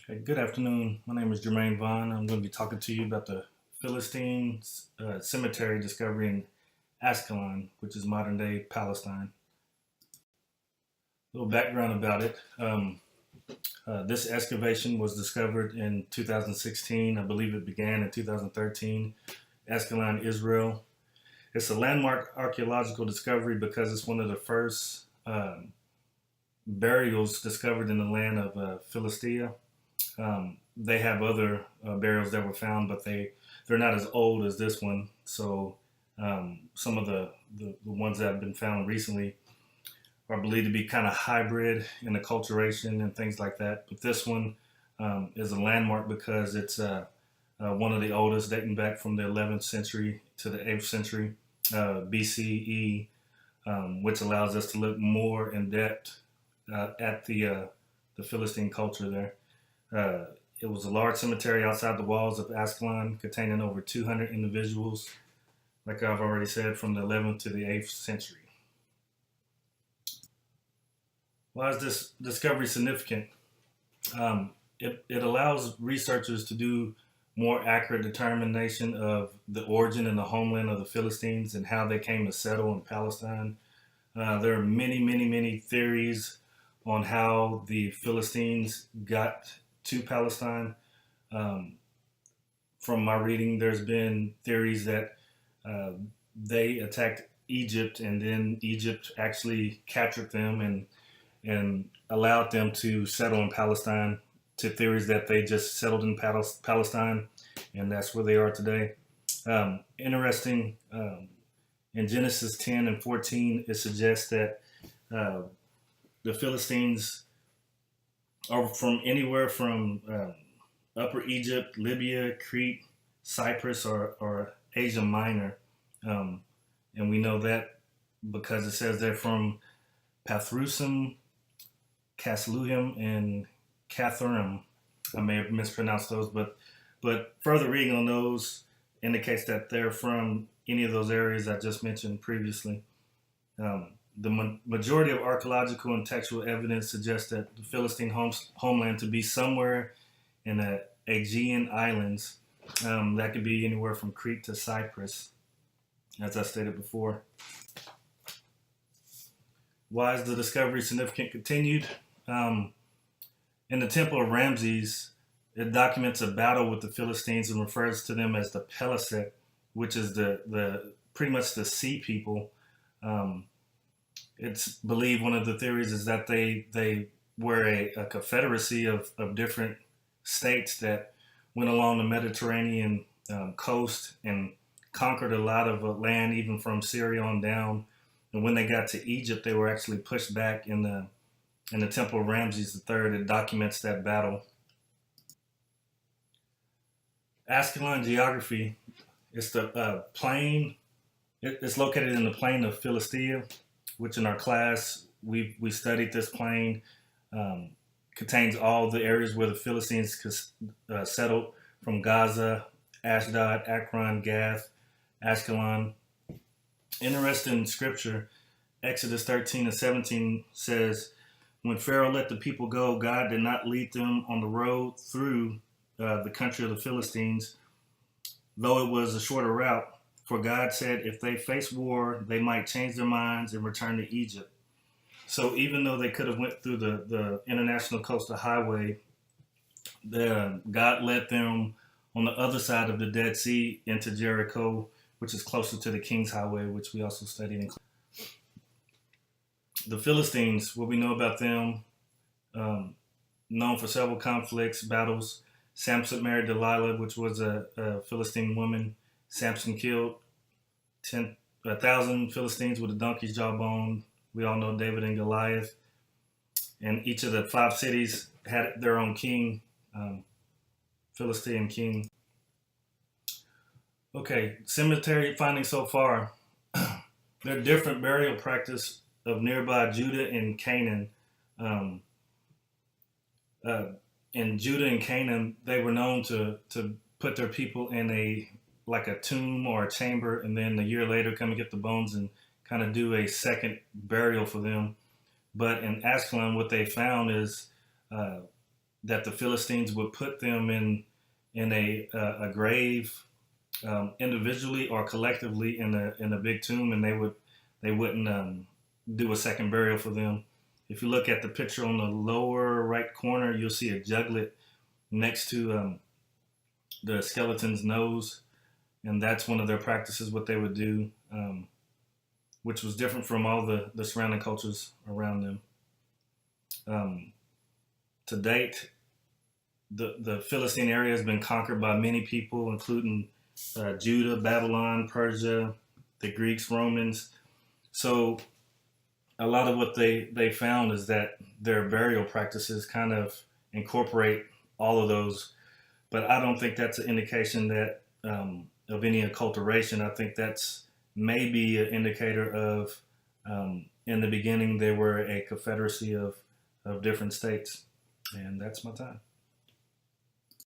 Hey, good afternoon. My name is Jermaine Vaughn. I'm going to be talking to you about the Philistine cemetery discovery in Ashkelon, which is modern day Palestine. A little background about it. This excavation was discovered in 2016. I believe it began in 2013. Ashkelon, Israel. It's a landmark archaeological discovery because it's one of the first burials discovered in the land of Philistia. They have other burials that were found, but they're not as old as this one. So some of the ones that have been found recently are believed to be kind of hybrid in acculturation and things like that. But this one is a landmark because it's one of the oldest, dating back from the 11th century to the 8th century BCE, which allows us to look more in depth at the Philistine culture there. It was a large cemetery outside the walls of Ashkelon, containing over 200 individuals, like I've already said, from the 11th to the 8th century. Why is this discovery significant? It allows researchers to do more accurate determination of the origin and the homeland of the Philistines and how they came to settle in Palestine. There are many theories on how the Philistines got to Palestine. Um, from my reading, there's been theories that uh, they attacked Egypt, and then Egypt actually captured them and allowed them to settle in Palestine. To theories that they just settled in Palestine, and that's where they are today. Interesting. In Genesis 10 and 14, it suggests that uh, the Philistines are from anywhere from Upper Egypt, Libya, Crete, Cyprus, or Asia Minor. Um, and we know that because it says they're from Pathrusim, Casluhim, and Catharim. I may have mispronounced those, but further reading on those indicates that they're from any of those areas I just mentioned previously. The majority of archaeological and textual evidence suggests that the Philistine homeland to be somewhere in the Aegean Islands. That could be anywhere from Crete to Cyprus, as I stated before. Why is the discovery significant? Continued. Um, in the Temple of Ramses, it documents a battle with the Philistines and refers to them as the Peliset, which is the pretty much the sea people. Um, it's believed one of the theories is that they were a confederacy of different states that went along the Mediterranean coast and conquered a lot of land, even from Syria on down. And when they got to Egypt, they were actually pushed back in the Temple of Ramses III. It documents that battle. Ashkelon geography. It's the plain. It's located in the plain of Philistia, which in our class we studied this plain. Um, Contains all the areas where the Philistines settled, from Gaza, Ashdod, Akron, Gath, Ashkelon. Interesting scripture, Exodus 13 and 17 says, when Pharaoh let the people go, God did not lead them on the road through the country of the Philistines, though it was a shorter route. For God said if they face war, they might change their minds and return to Egypt. So even though they could have went through the international coastal highway, God led them on the other side of the Dead Sea into Jericho, which is closer to the King's Highway, which we also studied in. The Philistines, what we know about them, um, known for several conflicts, battles. Samson married Delilah, which was a Philistine woman. Samson killed 1,000 Philistines with a donkey's jawbone. We all know David and Goliath. And each of the 5 cities had their own king, Philistine king. Okay, cemetery findings so far. There are different burial practice of nearby Judah and Canaan. Um, uh, in Judah and Canaan, they were known to put their people in a like a tomb or a chamber, and then a year later come and get the bones and kind of do a second burial for them. But in Ashkelon, what they found is uh, that the Philistines would put them in a grave, individually or collectively in a big tomb, and they wouldn't do a second burial for them. If you look at the picture on the lower right corner, you'll see a juglet next to the skeleton's nose, and that's one of their practices. What they would do, which was different from all the surrounding cultures around them. Um, to date, the Philistine area has been conquered by many people, including Judah, Babylon, Persia, the Greeks, Romans. So a lot of what they found is that their burial practices kind of incorporate all of those. But I don't think that's an indication that of any acculturation. I think that's maybe an indicator of in the beginning they were a confederacy of different states. And that's my time.